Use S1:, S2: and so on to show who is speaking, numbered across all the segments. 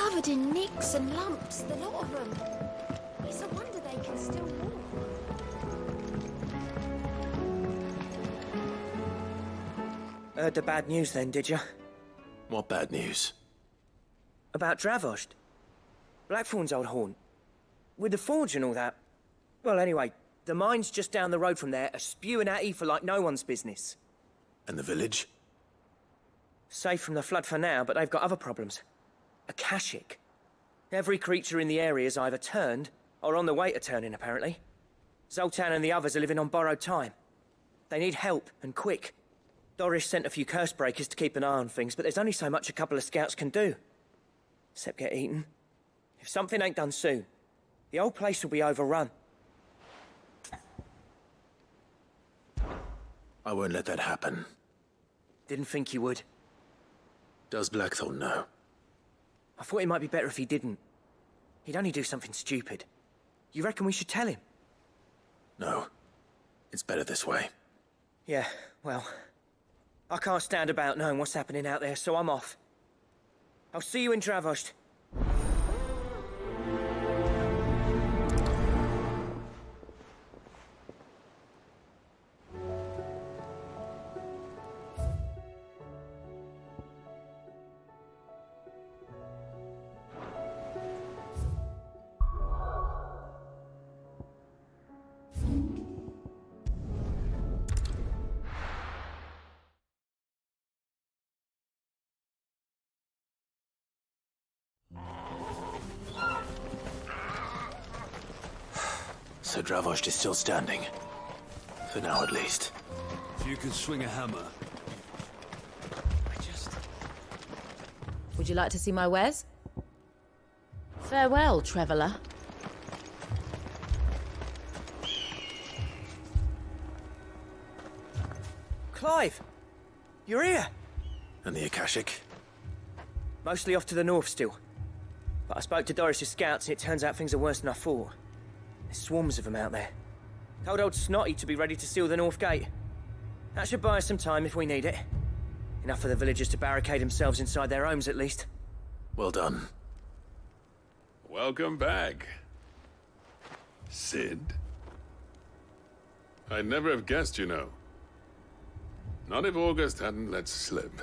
S1: covered in nicks and lumps, the lot of them. It's a wonder they can still walk.
S2: Heard the bad news then, did you?
S3: What bad news?
S2: About Dravost. Blackthorn's old haunt. With the forge and all that. Well, anyway, the mines just down the road from there are spewing out ether like no one's business.
S3: And the village?
S2: Safe from the flood for now, but they've got other problems. Akashic. Every creature in the area's either turned, or on the way to turning, apparently. Zoltan and the others are living on borrowed time. They need help, and quick. Doris sent a few curse breakers to keep an eye on things, but there's only so much a couple of scouts can do. Except get eaten. If something ain't done soon, the whole place will be overrun.
S3: I won't let that happen.
S2: Didn't think you would.
S3: Does Blackthorn know?
S2: I thought it might be better if he didn't. He'd only do something stupid. You reckon we should tell him?
S3: No. It's better this way.
S2: Yeah, well... I can't stand about knowing what's happening out there, so I'm off. I'll see you in Dravost.
S3: So Dravost is still standing. For now, at least.
S4: If you could swing a hammer.
S5: Would you like to see my wares? Farewell, traveller.
S2: Clive! You're here!
S3: And the Akashic?
S2: Mostly off to the north still. But I spoke to Doris's scouts and it turns out things are worse than I thought. There's swarms of them out there. Told old Snotty to be ready to seal the north gate. That should buy us some time if we need it. Enough for the villagers to barricade themselves inside their homes at least.
S3: Well done.
S6: Welcome back, Sid. I'd never have guessed, you know. Not if August hadn't let slip.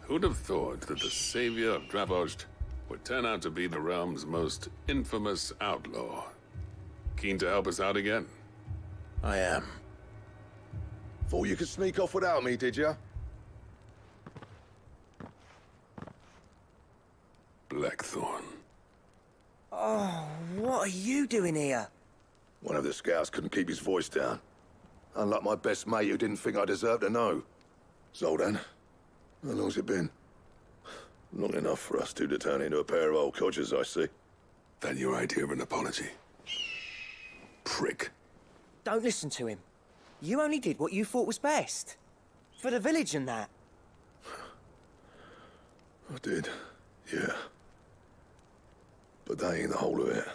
S6: Who'd have thought that the savior of Dravost would turn out to be the realm's most infamous outlaw? Keen to help us out again?
S3: I am.
S7: Thought you could sneak off without me, did ya?
S6: Blackthorn.
S2: Oh, what are you doing here?
S7: One of the scouts couldn't keep his voice down. Unlike my best mate who didn't think I deserved to know. Zoltan, how long's it been? Long enough for us two to turn into a pair of old codgers, I see.
S6: That your idea of an apology? Prick.
S2: Don't listen to him. You only did what you thought was best. For the village and that.
S7: I did, yeah. But that ain't the whole of it.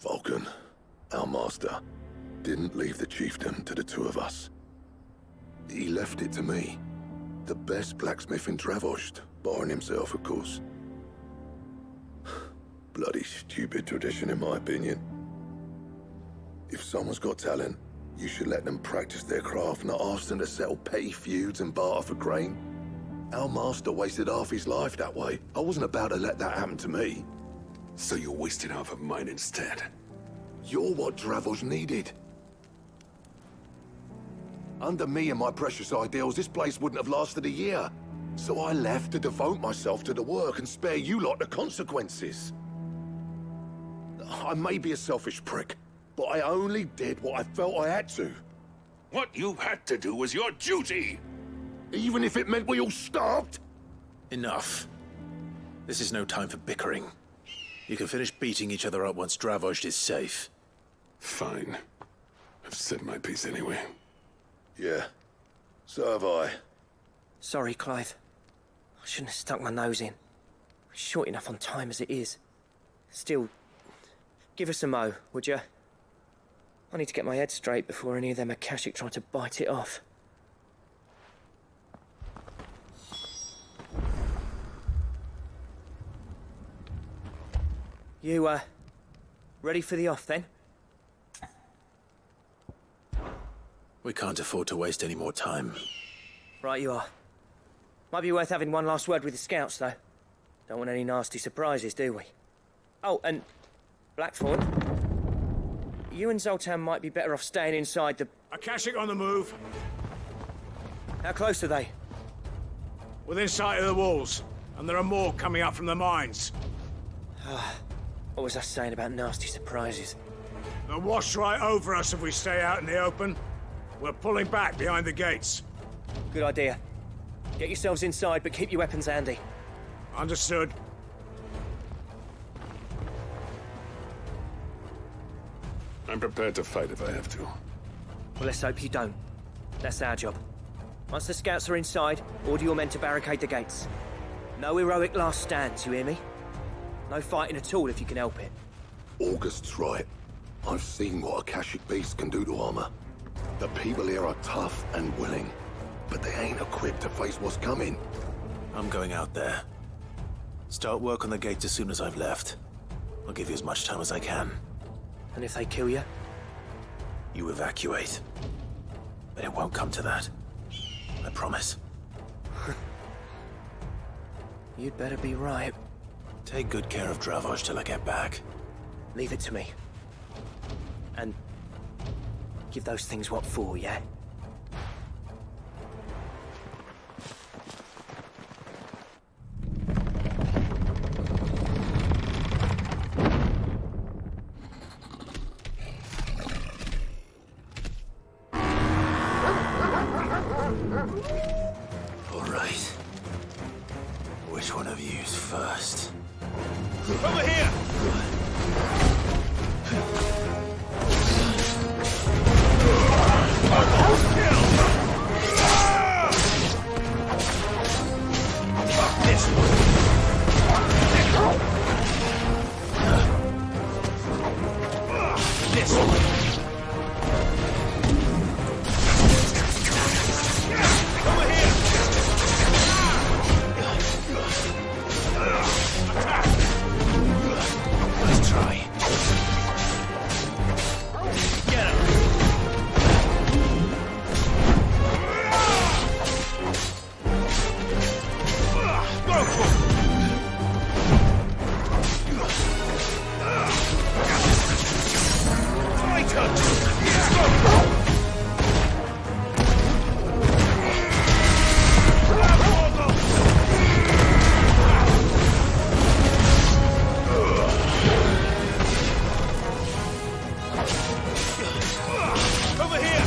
S7: Vulcan, our master, didn't leave the chiefdom to the two of us. He left it to me. The best blacksmith in Dravost, barring himself, of course. Bloody stupid tradition, in my opinion. If someone's got talent, you should let them practice their craft, not ask them to settle petty feuds and barter for grain. Our master wasted half his life that way. I wasn't about to let that happen to me.
S6: So you wasted half of mine instead?
S7: You're what Dravost needed. Under me and my precious ideals, this place wouldn't have lasted a year. So I left to devote myself to the work and spare you lot the consequences. I may be a selfish prick, but I only did what I felt I had to.
S6: What you had to do was your duty!
S7: Even if it meant we all starved?
S3: Enough. This is no time for bickering. You can finish beating each other up once Dravost is safe.
S6: Fine. I've said my piece anyway.
S7: Yeah, so have I.
S2: Sorry, Clive. I shouldn't have stuck my nose in. We're short enough on time as it is. Still, give us a mo, would you? I need to get my head straight before any of them Akashic try to bite it off. You, ready for the off, then?
S3: We can't afford to waste any more time.
S2: Right you are. Might be worth having one last word with the scouts, though. Don't want any nasty surprises, do we? Oh, and Blackthorn, you and Zoltan might be better off staying inside the...
S8: Akashic on the move.
S2: How close are they?
S8: Within sight of the walls. And there are more coming up from the mines.
S2: What was I saying about nasty surprises?
S8: They'll wash right over us if we stay out in the open. We're pulling back behind the gates.
S2: Good idea. Get yourselves inside, but keep your weapons handy.
S8: Understood.
S6: I'm prepared to fight if I have to.
S2: Well, let's hope you don't. That's our job. Once the scouts are inside, order your men to barricade the gates. No heroic last stands, you hear me? No fighting at all if you can help it.
S7: August's right. I've seen what Akashic beasts can do to armor. The people here are tough and willing, but they ain't equipped to face what's coming.
S3: I'm going out there. Start work on the gates as soon as I've left. I'll give you as much time as I can.
S2: And if they kill you?
S3: You evacuate. But it won't come to that. I promise.
S2: You'd better be right.
S3: Take good care of Dravoj till I get back.
S2: Leave it to me. And give those things what for, yeah?
S3: All right. Which one of you's first?
S8: Over here! This one! This one! Over here!
S3: Let's try.
S8: Get him! Go for it! Over here!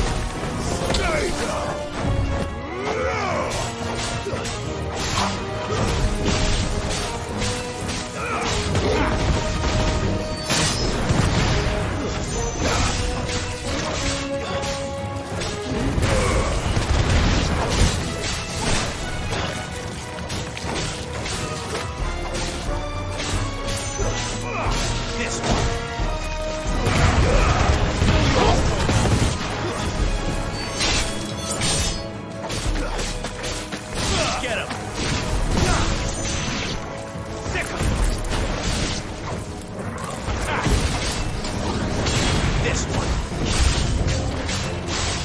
S8: This one! Get him! Sick him! This one!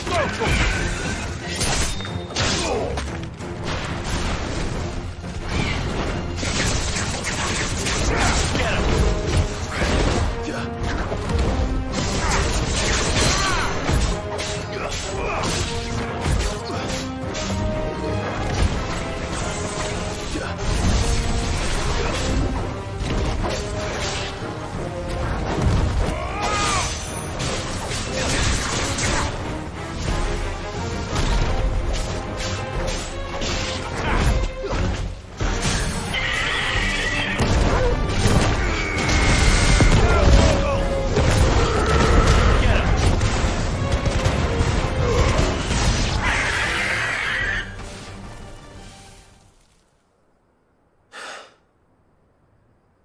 S8: Go for it! Get him!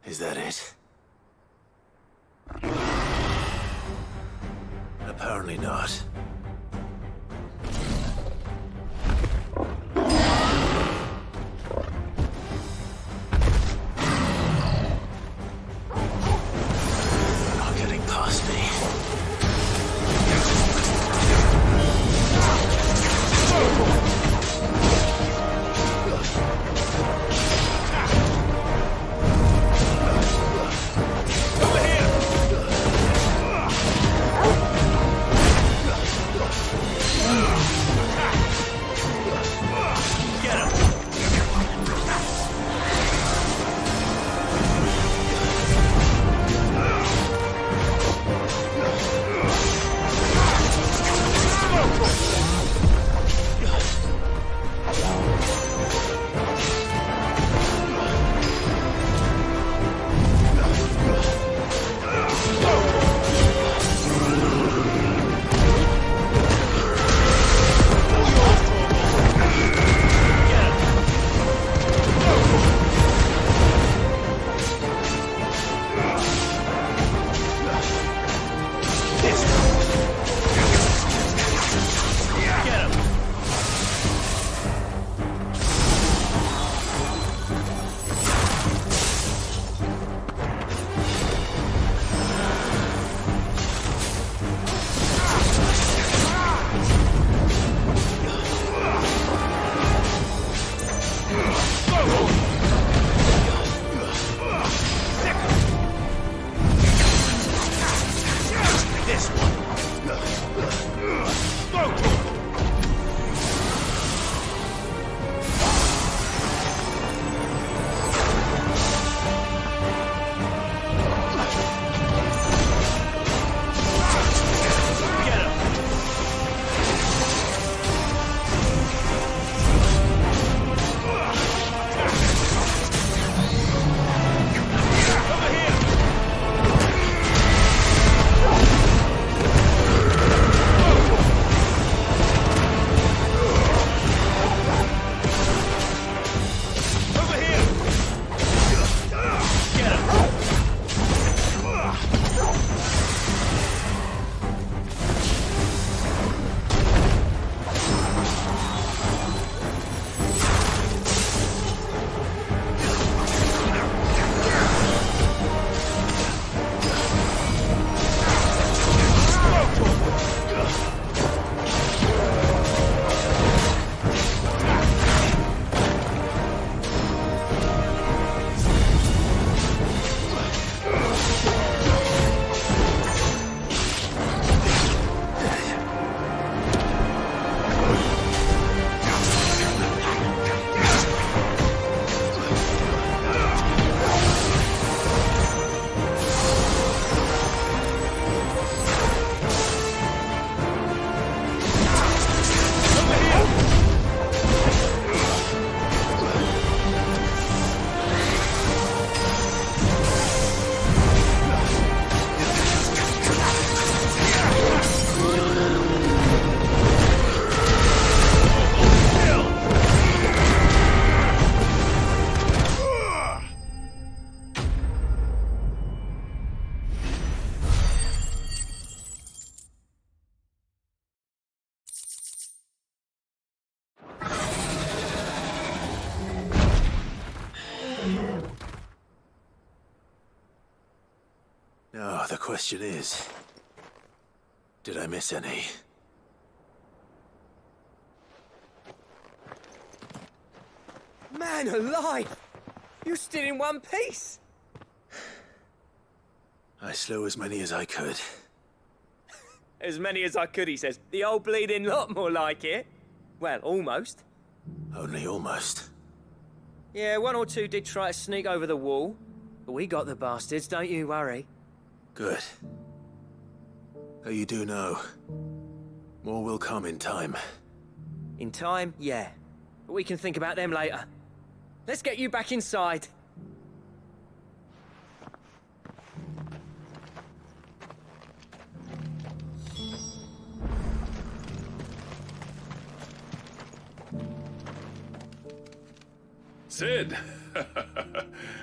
S3: Is that it? Apparently not. The question is, did I miss any?
S2: Man alive! You're still in one piece!
S3: I slew as many as I could.
S2: As many as I could, he says. The old bleeding lot, more like it. Well, almost.
S3: Only almost.
S2: Yeah, one or two did try to sneak over the wall. But we got the bastards, don't you worry.
S3: Good. Though you do know, more will come in time.
S2: In time, yeah. But we can think about them later. Let's get you back inside.
S6: Sid!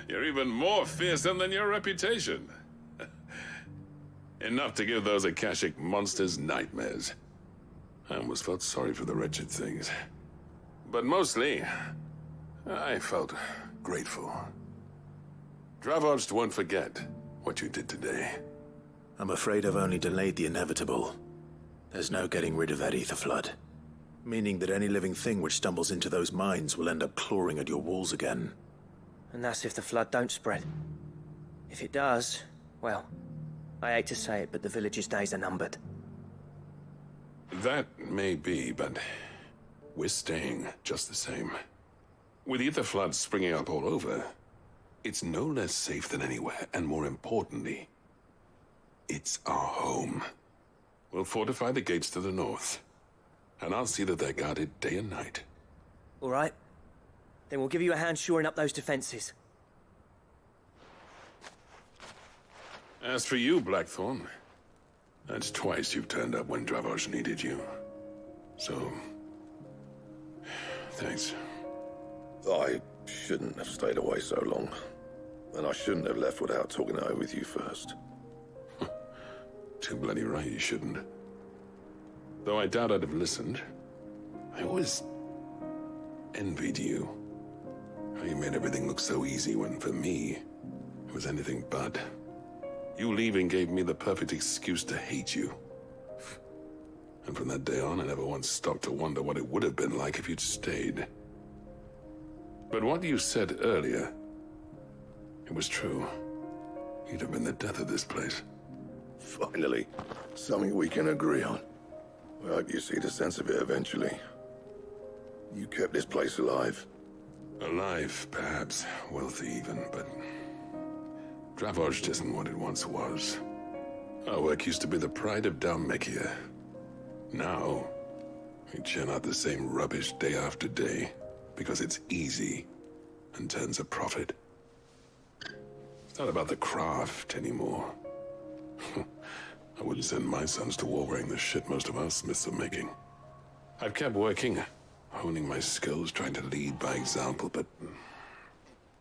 S6: You're even more fearsome than your reputation. Enough to give those Akashic monsters nightmares. I almost felt sorry for the wretched things. But mostly, I felt grateful. Dravoged won't forget what you did today.
S3: I'm afraid I've only delayed the inevitable. There's no getting rid of that ether flood. Meaning that any living thing which stumbles into those mines will end up clawing at your walls again.
S2: And that's if the flood don't spread. If it does, well, I hate to say it, but the village's days are numbered.
S6: That may be, but we're staying just the same. With ether floods springing up all over, it's no less safe than anywhere, and more importantly, it's our home. We'll fortify the gates to the north, and I'll see that they're guarded day and night.
S2: All right. Then we'll give you a hand shoring up those defenses.
S6: As for you, Blackthorn, that's twice you've turned up when Dravos needed you. So, thanks.
S7: I shouldn't have stayed away so long. And I shouldn't have left without talking it over with you first.
S6: Too bloody right you shouldn't. Though I doubt I'd have listened. I always envied you. How you made everything look so easy when, for me, it was anything but. You leaving gave me the perfect excuse to hate you. And from that day on, I never once stopped to wonder what it would have been like if you'd stayed. But what you said earlier, it was true. You'd have been the death of this place.
S7: Finally, something we can agree on. I hope you see the sense of it eventually. You kept this place alive.
S6: Alive, perhaps. Wealthy even, but Dravoged isn't what it once was. Our work used to be the pride of Dalmekia. Now, we churn out the same rubbish day after day because it's easy and turns a profit. It's not about the craft anymore. I wouldn't send my sons to war wearing the shit most of our smiths are making. I've kept working, honing my skills, trying to lead by example, but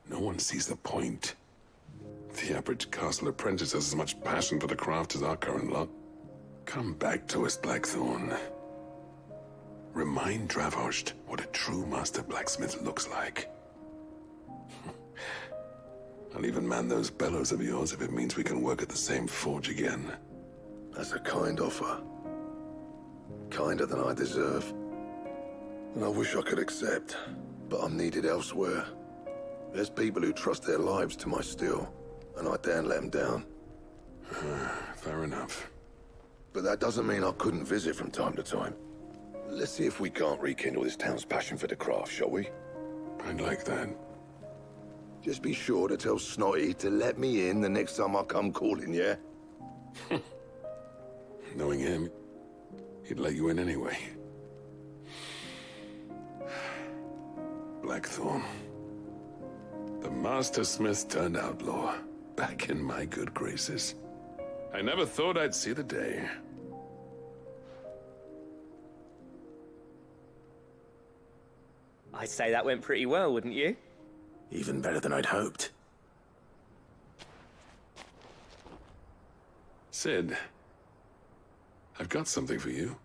S6: no one sees the point. The average castle apprentice has as much passion for the craft as our current lot. Come back to us, Blackthorn. Remind Dravoged what a true master blacksmith looks like. I'll even man those bellows of yours if it means we can work at the same forge again.
S7: That's a kind offer. Kinder than I deserve. And I wish I could accept, but I'm needed elsewhere. There's people who trust their lives to my steel, and I daren't let them down.
S6: Fair enough.
S7: But that doesn't mean I couldn't visit from time to time. Let's see if we can't rekindle this town's passion for the craft, shall we?
S6: I'd like that.
S7: Just be sure to tell Snotty to let me in the next time I come calling, yeah?
S6: Knowing him, he'd let you in anyway. Blackthorn. The Master Smith turned outlaw. Back in my good graces. I never thought I'd see the day.
S2: I'd say that went pretty well, wouldn't you?
S3: Even better than I'd hoped.
S6: Sid, I've got something for you.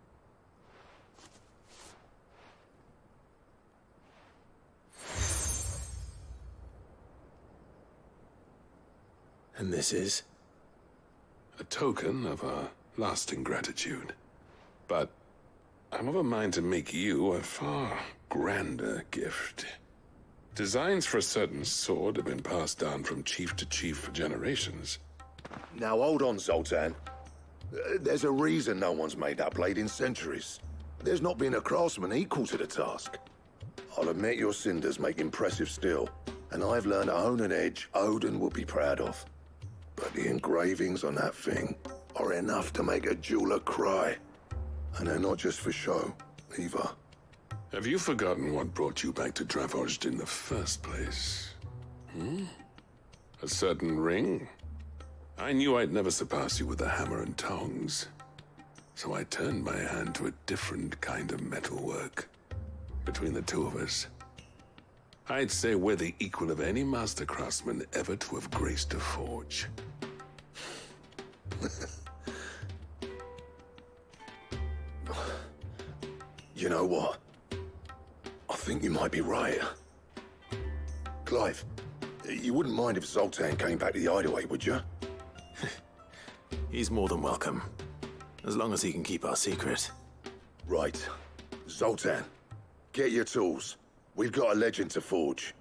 S3: And this is?
S6: a token of our lasting gratitude. But I'm of a mind to make you a far grander gift. Designs for a certain sword have been passed down from chief to chief for generations.
S7: Now hold on, Zoltan. There's a reason no one's made that blade in centuries. There's not been a craftsman equal to the task. I'll admit your cinders make impressive steel, and I've learned to hone an edge Odin will be proud of. But the engravings on that thing are enough to make a jeweler cry. And they're not just for show, either.
S6: Have you forgotten what brought you back to Dravojd in the first place? A certain ring? I knew I'd never surpass you with the hammer and tongs. So I turned my hand to a different kind of metalwork. Between the two of us, I'd say we're the equal of any master craftsman ever to have graced a forge.
S7: You know what? I think you might be right. Clive, you wouldn't mind if Zoltan came back to the hideaway, would you?
S3: He's more than welcome. As long as he can keep our secret.
S7: Right. Zoltan, get your tools. We've got a legend to forge.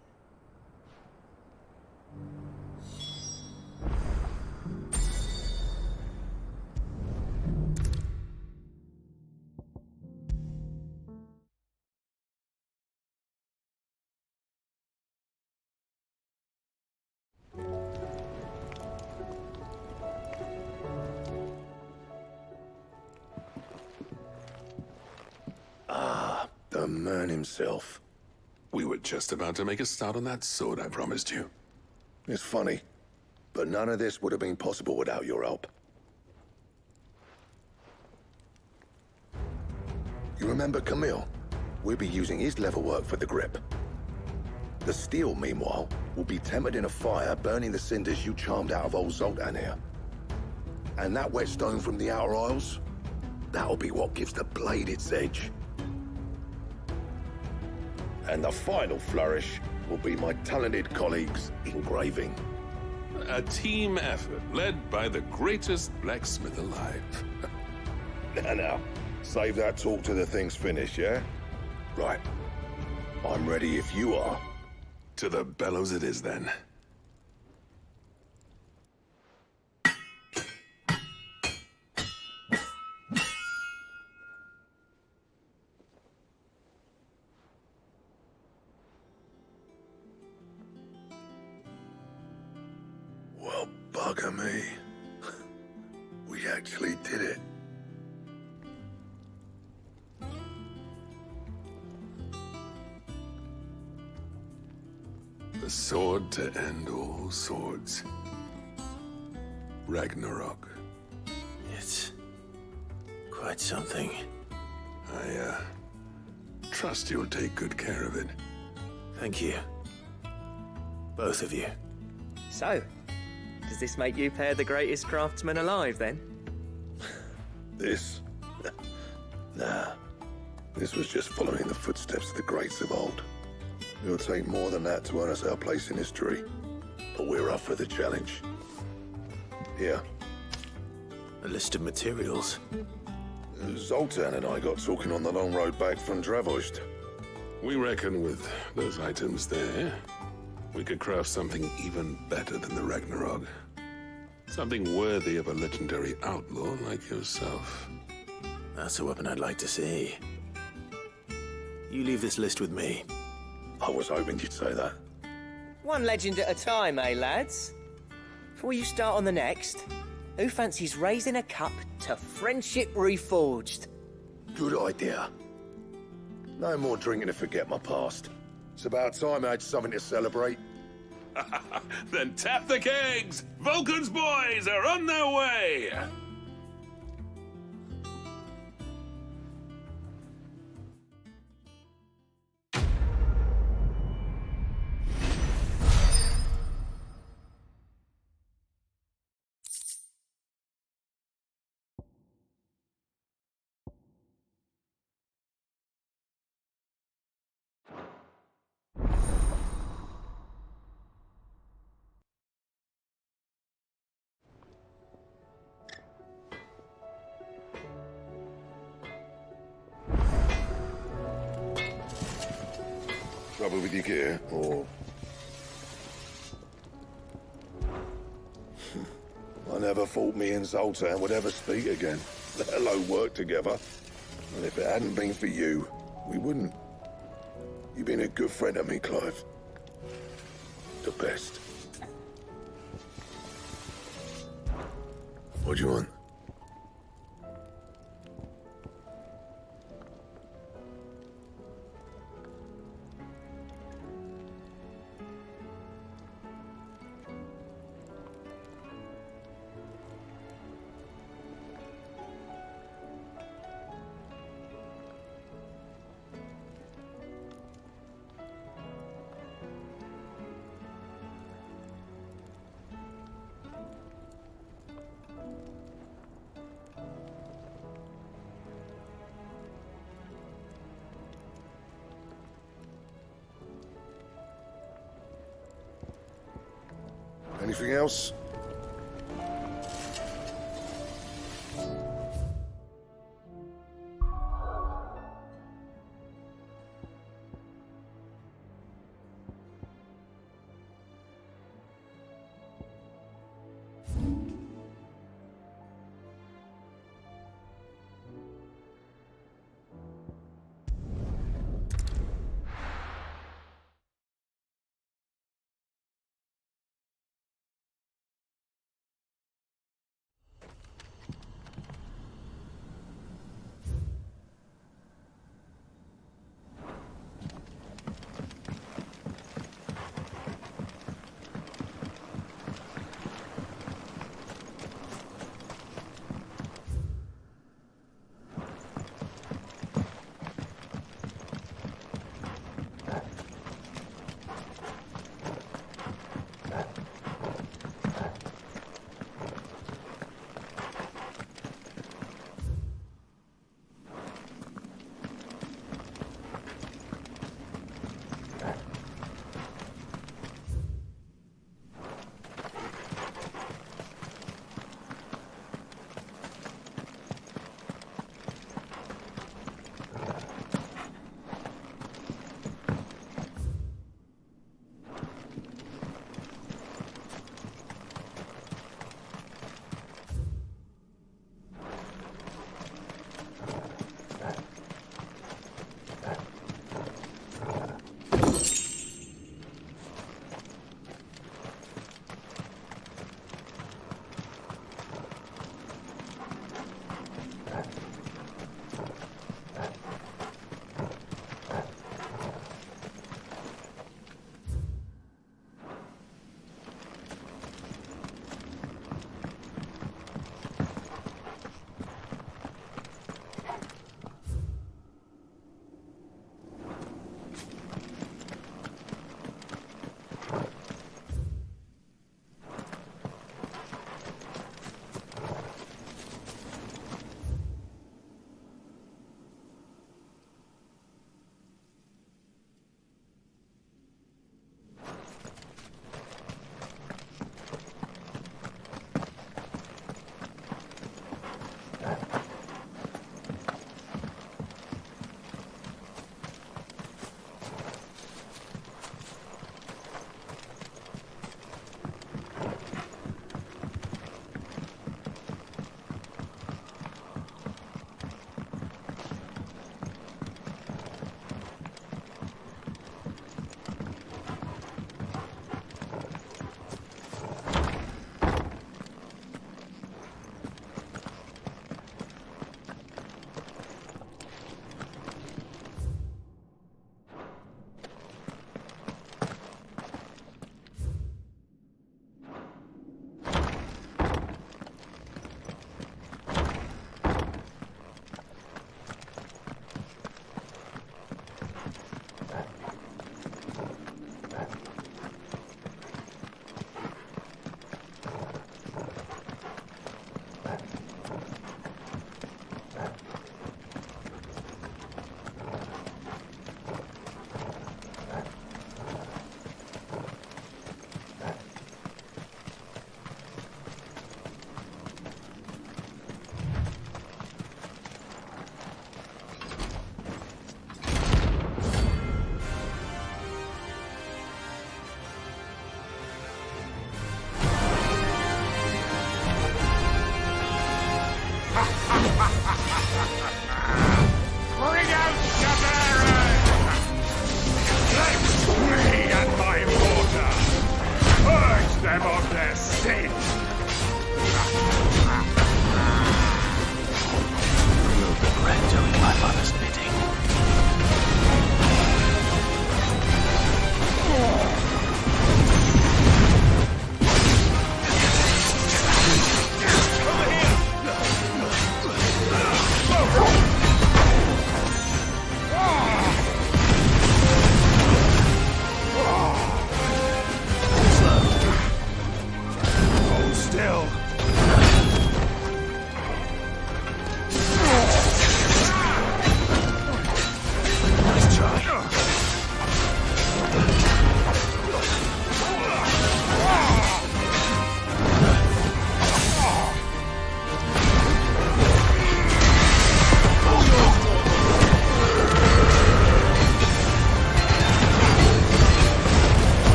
S7: The man himself.
S6: We were just about to make a start on that sword I promised you.
S7: It's funny, but none of this would have been possible without your help. You remember Camille? We'll be using his leatherwork for the grip. The steel, meanwhile, will be tempered in a fire, burning the cinders you charmed out of old Zoltan here. And that whetstone from the Outer Isles, that'll be what gives the blade its edge. And the final flourish will be my talented colleagues' engraving.
S6: A team effort led by the greatest blacksmith alive.
S7: Now, save that talk till the thing's finished, yeah? Right. I'm ready if you are.
S6: To the bellows it is then.
S7: Well, bugger me. We actually did it.
S6: The sword to end all swords. Ragnarok.
S3: It's quite something.
S6: I, trust you'll take good care of it.
S3: Thank you. Both of you.
S2: So, does this make you pair the greatest craftsmen alive, then?
S7: This? Nah. This was just following the footsteps of the greats of old. It'll take more than that to earn us our place in history. But we're up for the challenge. Here.
S3: A list of materials.
S7: Zoltan and I got talking on the long road back from Dravojd.
S6: We reckon with those items there, we could craft something even better than the Ragnarok. Something worthy of a legendary outlaw like yourself.
S3: That's a weapon I'd like to see. You leave this list with me.
S7: I was hoping you'd say that.
S2: One legend at a time, eh, lads? Before you start on the next, who fancies raising a cup to friendship reforged?
S7: Good idea. No more drinking to forget my past. It's about time I had something to celebrate.
S6: Then tap the kegs! Vulcan's boys are on their way!
S7: Trouble with your gear, or... I never thought me and Zoltan would ever speak again, let alone work together. And if it hadn't been for you, we wouldn't. You've been a good friend of me, Clive. The best. What do you want? Anything else?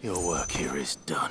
S3: Your work here is done.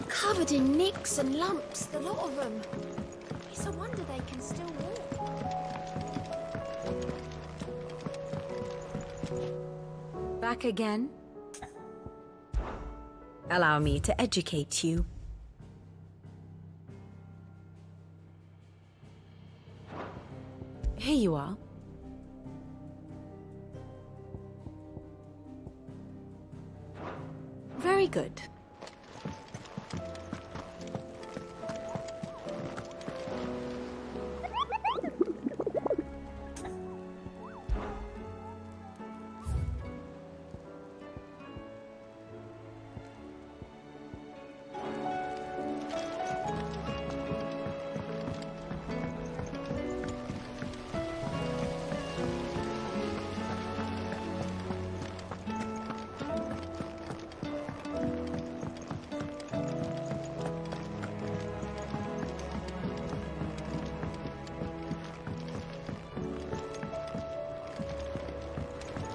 S1: Covered in nicks and lumps, the lot of them. It's a wonder they can still walk.
S5: Back again? Allow me to educate you. Here you are. Very good.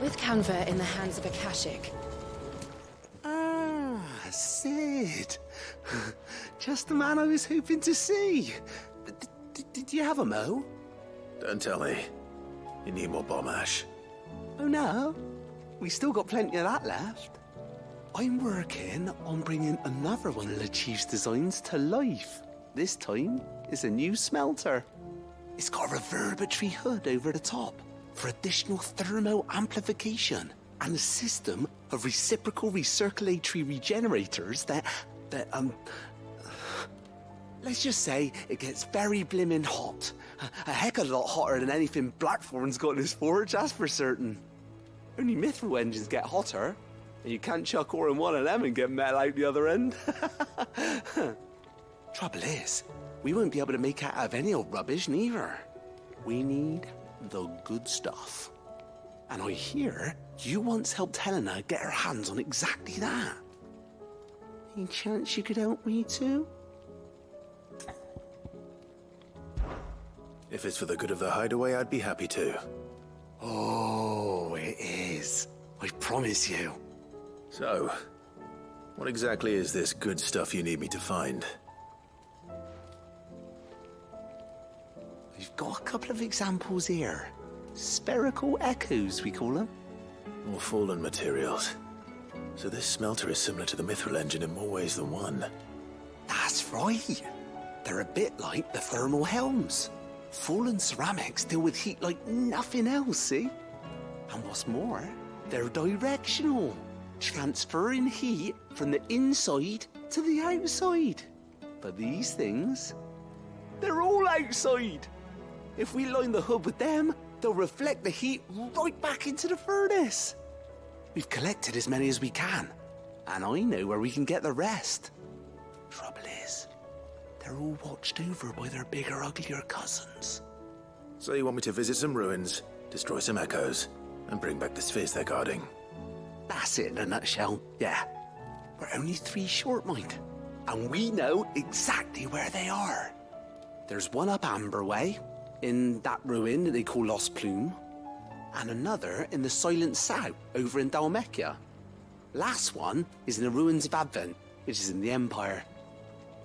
S5: With Canva in the hands of Akashic.
S9: Ah, Sid. Just the man I was hoping to see. Did you have a mo?
S3: Don't tell me. You need more bomb ash.
S9: Oh no, we still got plenty of that left. I'm working on bringing another one of the Chief's designs to life. This time, it's a new smelter. It's got a reverberatory hood over the top for additional thermal amplification and a system of reciprocal recirculatory regenerators that let's just say it gets very blimmin' hot. A heck of a lot hotter than anything Blackthorn's got in his forge, that's for certain. Only mithril engines get hotter, and you can't chuck ore in one of them and get metal out the other end. Trouble is, we won't be able to make out of any old rubbish neither. We need the good stuff. And I hear you once helped Helena get her hands on exactly that. Any chance you could help me too?
S3: If it's for the good of the hideaway, I'd be happy to.
S9: Oh, it is. I promise you.
S3: So, what exactly is this good stuff you need me to find?
S9: We've got a couple of examples here. Spherical echoes, we call them.
S3: More fallen materials. So this smelter is similar to the mithril engine in more ways than one.
S9: That's right. They're a bit like the thermal helms. Fallen ceramics deal with heat like nothing else, see? And what's more, they're directional, transferring heat from the inside to the outside. But these things, they're all outside. If we line the hood with them, they'll reflect the heat right back into the furnace. We've collected as many as we can, and I know where we can get the rest. Trouble is, they're all watched over by their bigger, uglier cousins.
S3: So you want me to visit some ruins, destroy some echoes, and bring back the spheres they're guarding?
S9: That's it in a nutshell, yeah. We're only 3 short, mind. And we know exactly where they are. There's one up Amber Way, in that ruin that they call Lost Plume, and another in the Silent South, over in Dalmekia. Last one is in the ruins of Advent, which is in the Empire.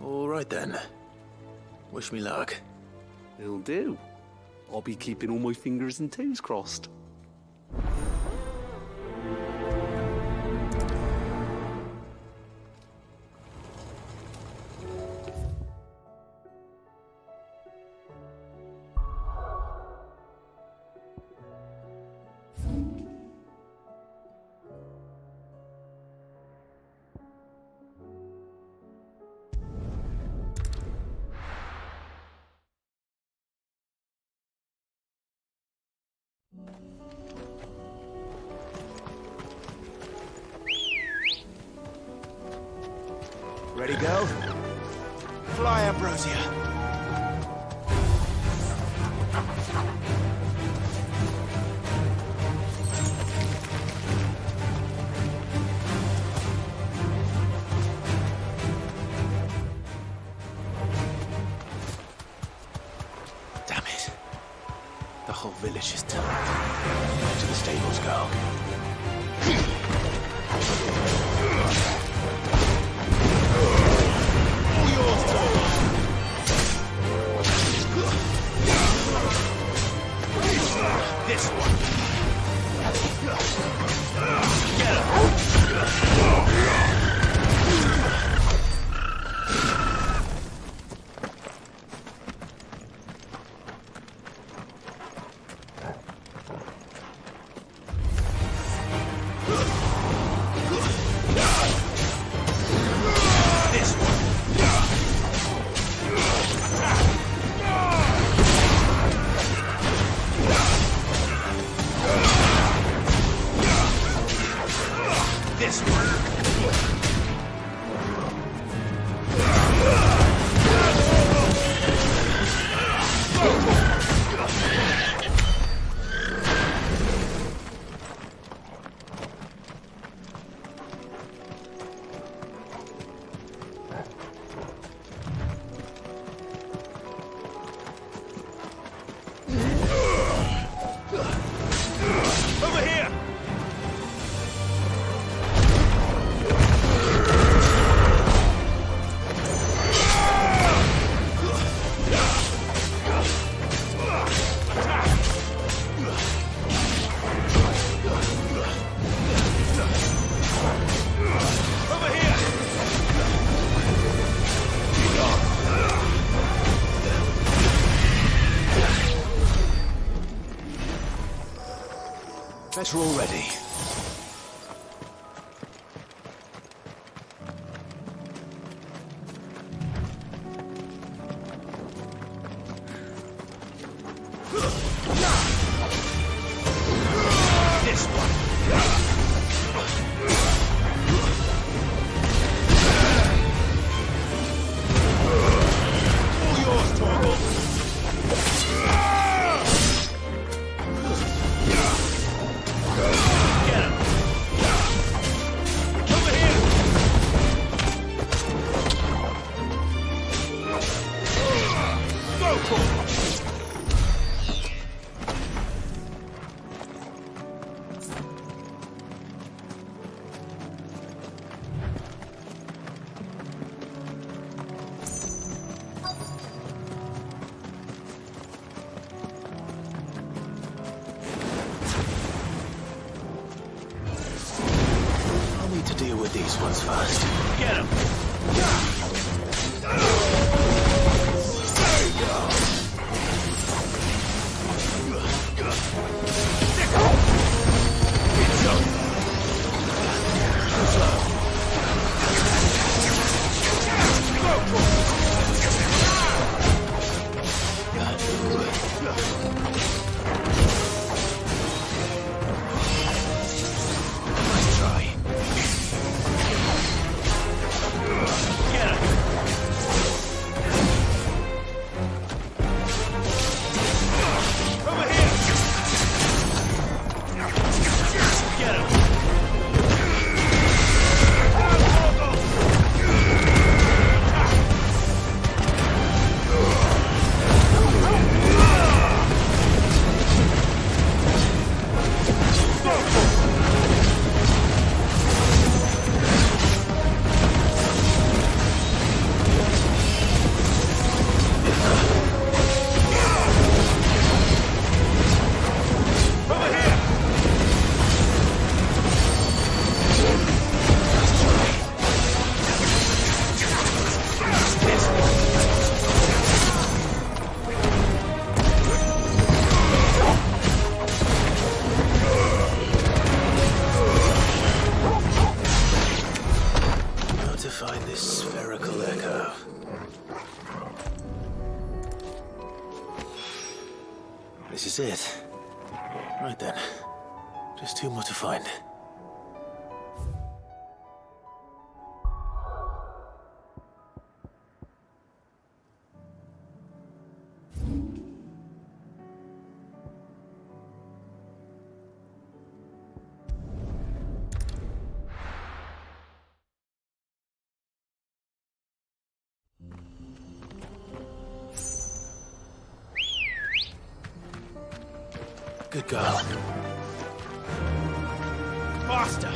S3: All right then. Wish me luck.
S9: It'll do. I'll be keeping all my fingers and toes crossed.
S8: Ready, go? Fly, Ambrosia.
S3: Damn it. The whole village is turned. Back to the stables go.
S8: This one. Get him.
S3: Better already.
S8: This one. All yours, Torgal.
S3: Deal with these ones first.
S8: Get him!
S3: is it. Right then. Just two more to find. Good girl.
S8: Faster!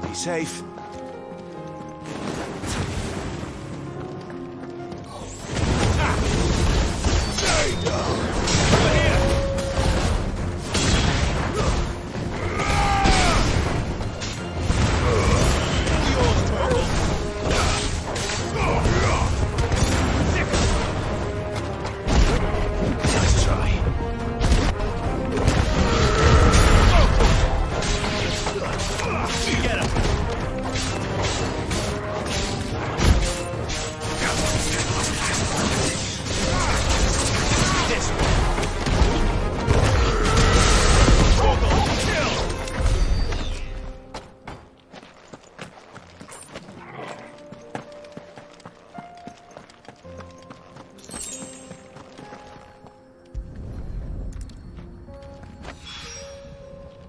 S8: Be safe.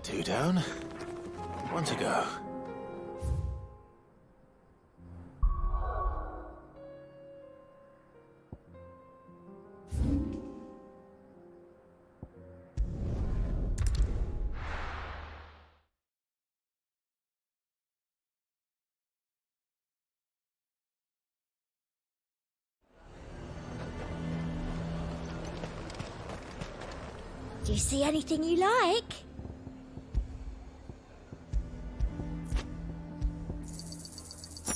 S3: Two down. One to go.
S1: Do you see anything you like?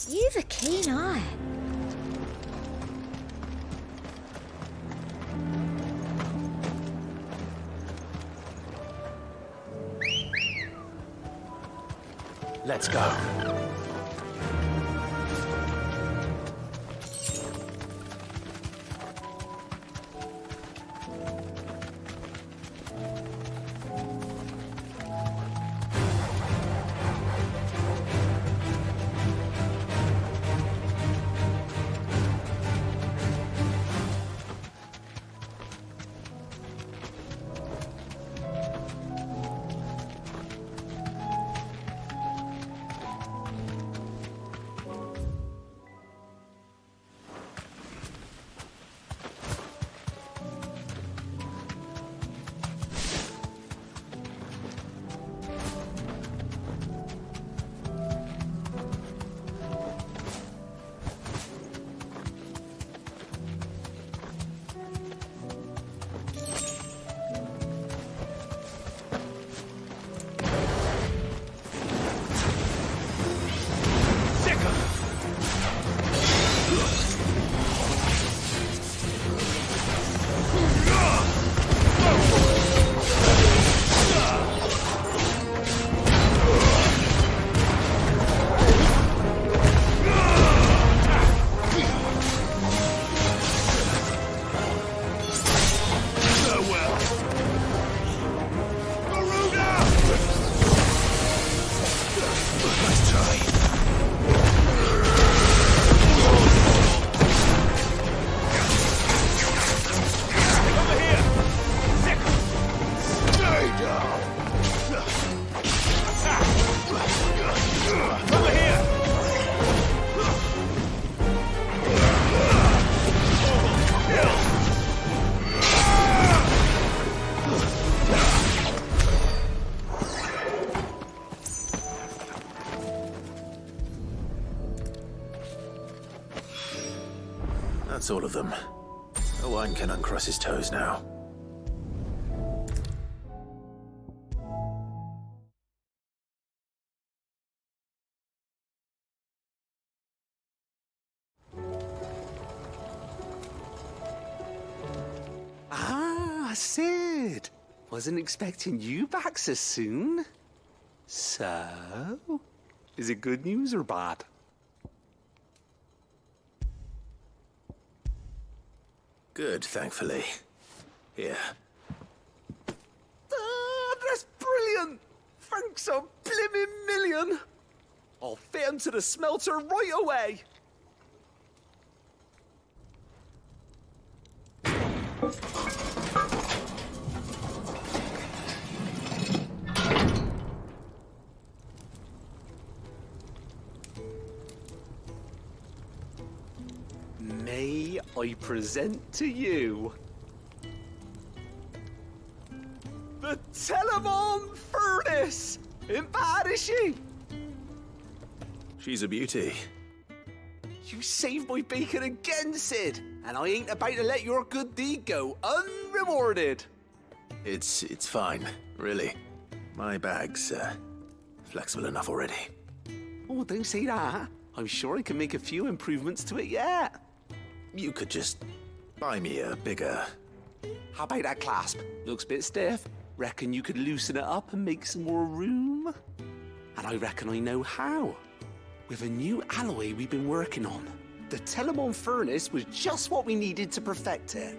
S1: You've a keen eye.
S3: Let's go. That's all of them. No one can uncross his toes now.
S9: Sid. Wasn't expecting you back so soon. So, is it good news or bad?
S3: Good, thankfully. Here.
S9: That's brilliant! Thanks a blimmin' million! I'll fit 'em to the smelter right away! May I present to you the Telemon Furnace! Ain't bad, is she?
S3: She's a beauty.
S9: You saved my bacon again, Sid, and I ain't about to let your good deed go unrewarded.
S3: It's fine, really. My bag's flexible enough already.
S9: Oh, don't say that. I'm sure I can make a few improvements to it yet.
S3: You could just buy me a bigger...
S9: How about that clasp? Looks a bit stiff. Reckon you could loosen it up and make some more room? And I reckon I know how. With a new alloy we've been working on. The Telemon Furnace was just what we needed to perfect it.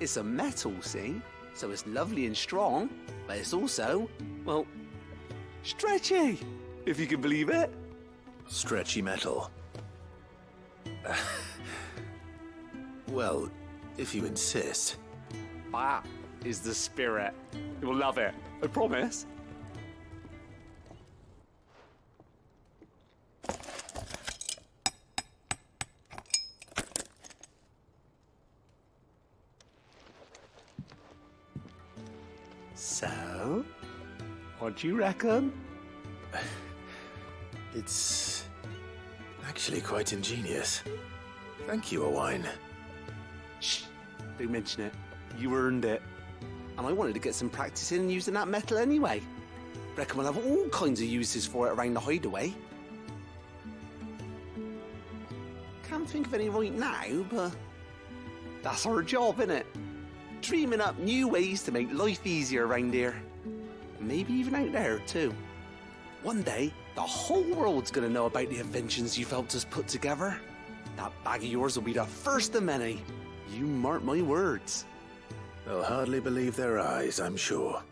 S9: It's a metal, see? So it's lovely and strong, but it's also, well, stretchy, if you can believe it.
S3: Stretchy metal. Well, if you insist.
S9: That is the spirit. You'll love it, I promise. So, what do you reckon?
S3: It's actually quite ingenious. Thank you, Owain.
S9: Shh, don't mention it. You earned it. And I wanted to get some practice in using that metal anyway. Reckon we'll have all kinds of uses for it around the hideaway. Can't think of any right now, but that's our job, innit? Dreaming up new ways to make life easier around here. Maybe even out there, too. One day, the whole world's gonna know about the inventions you've helped us put together. That bag of yours will be the first of many. You mark my words.
S3: They'll hardly believe their eyes, I'm sure.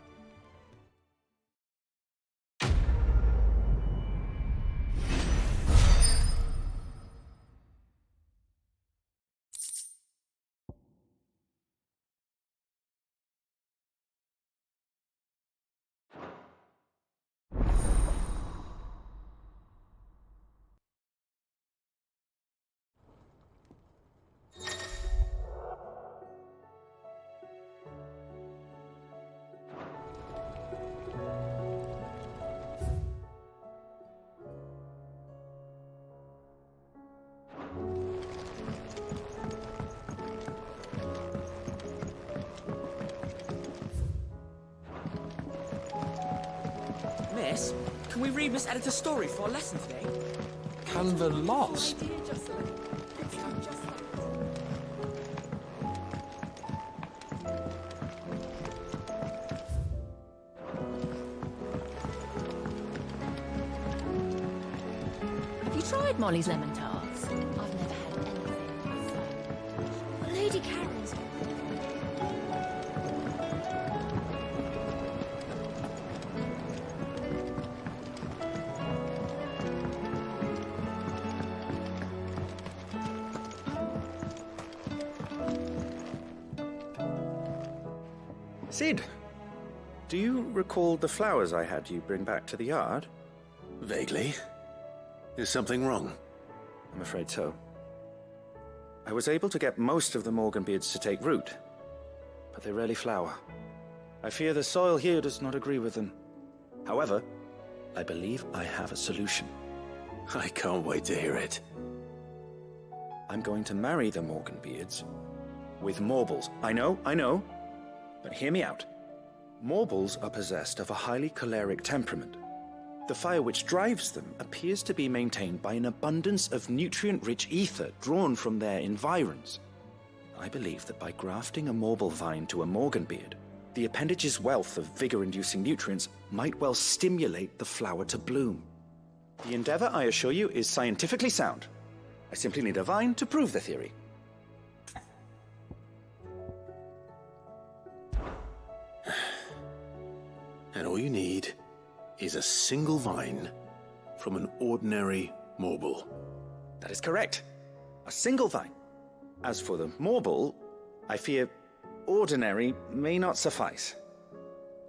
S2: Miss, can we read Miss Editor's story for our lesson today?
S10: Canva lost.
S1: Dear Jocelyn, let's do just that.
S5: Have you tried Molly's lemon tarts? I've never had anything.
S1: Lady Karen's.
S10: Sid, do you recall the flowers I had you bring back to the yard?
S3: Vaguely. Is something wrong?
S10: I'm afraid so. I was able to get most of the Morganbeards to take root, but they rarely flower. I fear the soil here does not agree with them. However, I believe I have a solution.
S3: I can't wait to hear it.
S10: I'm going to marry the Morganbeards with Morbles. I know, but hear me out. Morbles are possessed of a highly choleric temperament. The fire which drives them appears to be maintained by an abundance of nutrient-rich ether drawn from their environs. I believe that by grafting a Morble vine to a Morganbeard, the appendage's wealth of vigor-inducing nutrients might well stimulate the flower to bloom. The endeavor, I assure you, is scientifically sound. I simply need a vine to prove the theory.
S3: And all you need is a single vine from an ordinary Morble.
S10: That is correct. A single vine. As for the Morble, I fear ordinary may not suffice.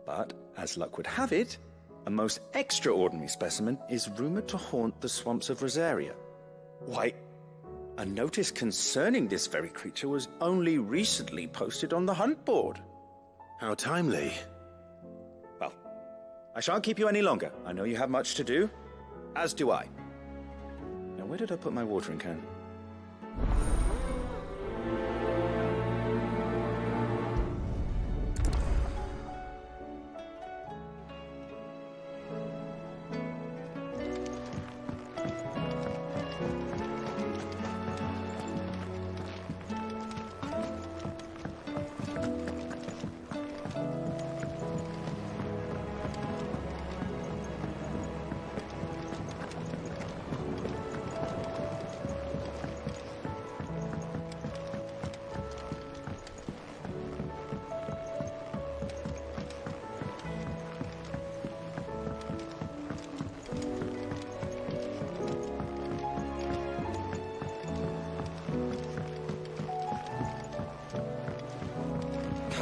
S10: But, as luck would have it, a most extraordinary specimen is rumored to haunt the swamps of Rosaria. Why, a notice concerning this very creature was only recently posted on the hunt board.
S3: How timely.
S10: Well, I shan't keep you any longer. I know you have much to do, as do I. Now, where did I put my watering can?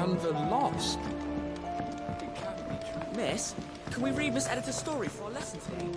S11: Canva lost? It can't be true.
S2: Miss, can we read Miss Editor's story for our lesson today?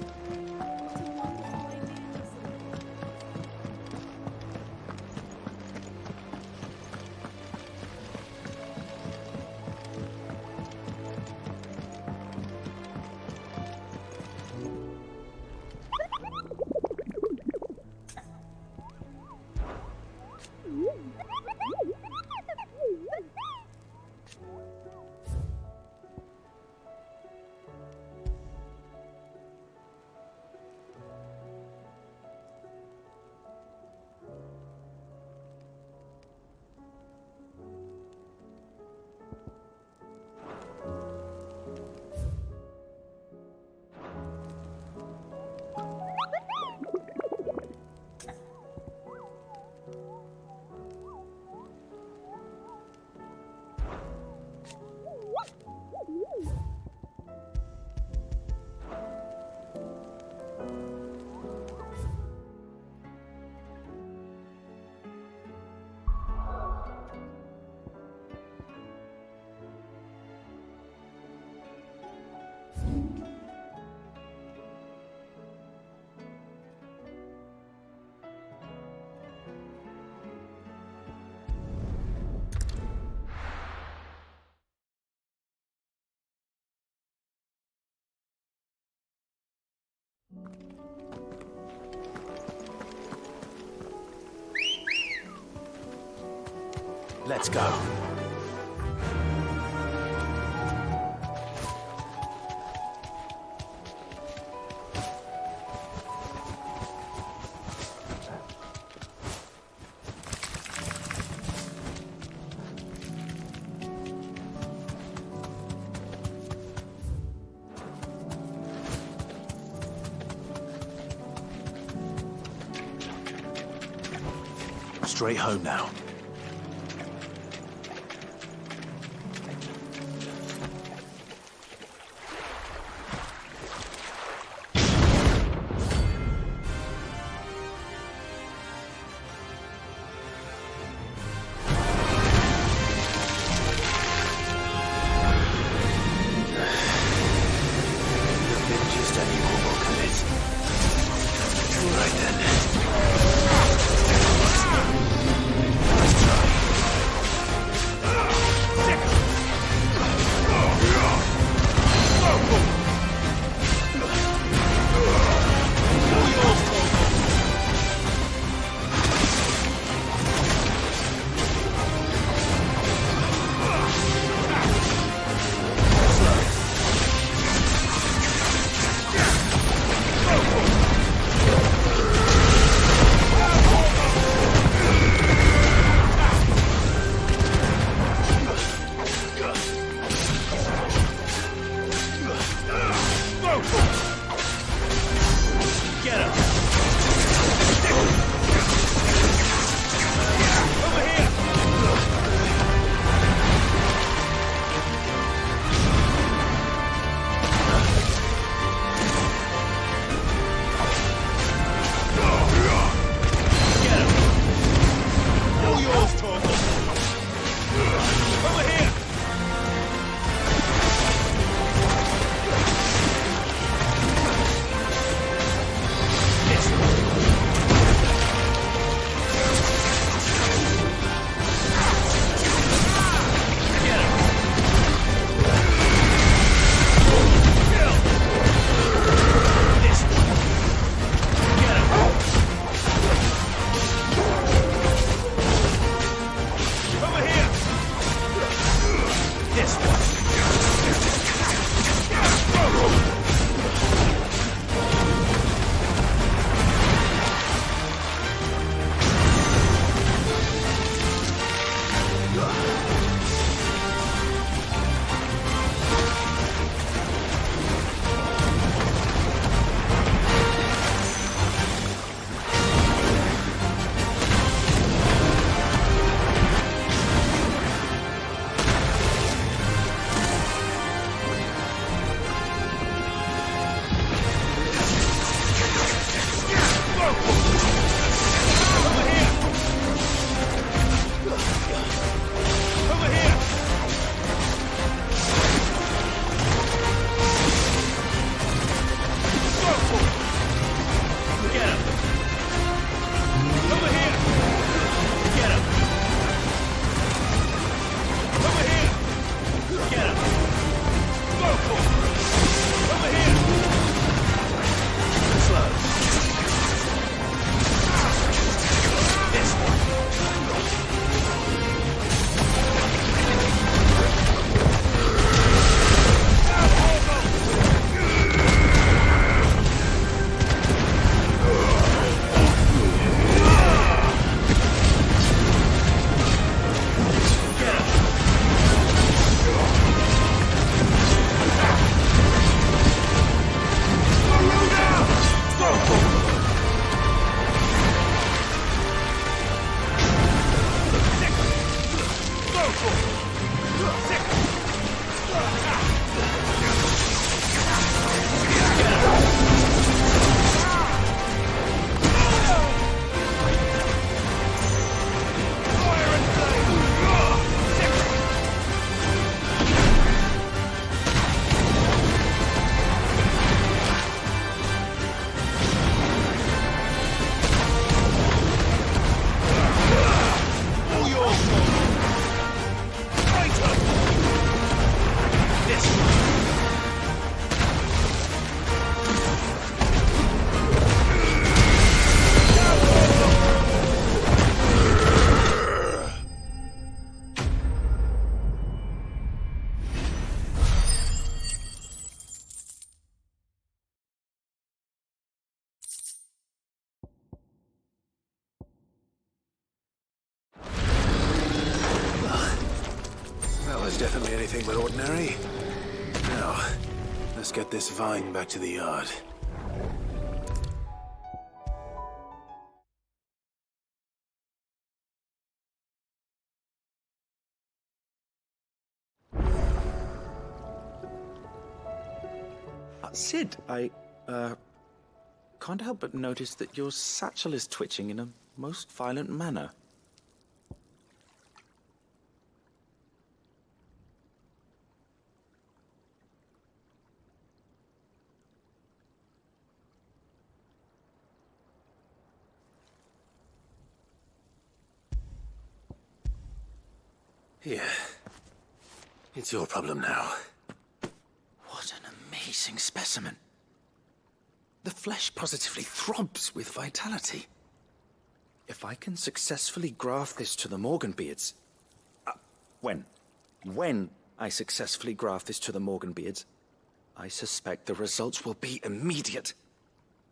S3: Let's go. Straight home now. Definitely anything but ordinary. Now, let's get this vine back to the yard.
S10: Sid, I can't help but notice that your satchel is twitching in a most violent manner.
S3: Here. It's your problem now.
S10: What an amazing specimen. The flesh positively throbs with vitality. If I can successfully graft this to the Morganbeards... When I successfully graft this to the Morganbeards, I suspect the results will be immediate.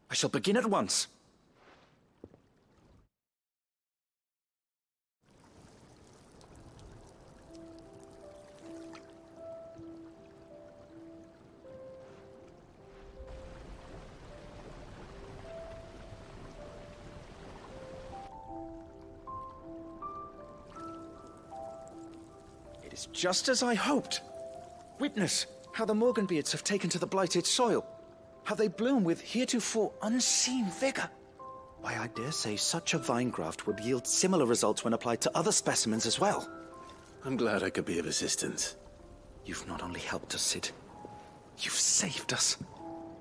S10: I shall begin at once. It is just as I hoped. Witness how the Morganbeards have taken to the blighted soil, how they bloom with heretofore unseen vigor. Why, I dare say such a vine graft would yield similar results when applied to other specimens as well.
S3: I'm glad I could be of assistance.
S10: You've not only helped us, Sid, you've saved us.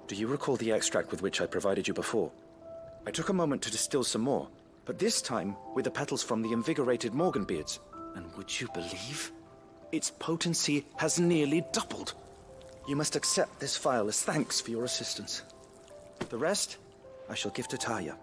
S10: Do you recall the extract with which I provided you before? I took a moment to distill some more, but this time with the petals from the invigorated Morganbeards. And would you believe? Its potency has nearly doubled. You must accept this vial as thanks for your assistance. The rest, I shall give to Taya.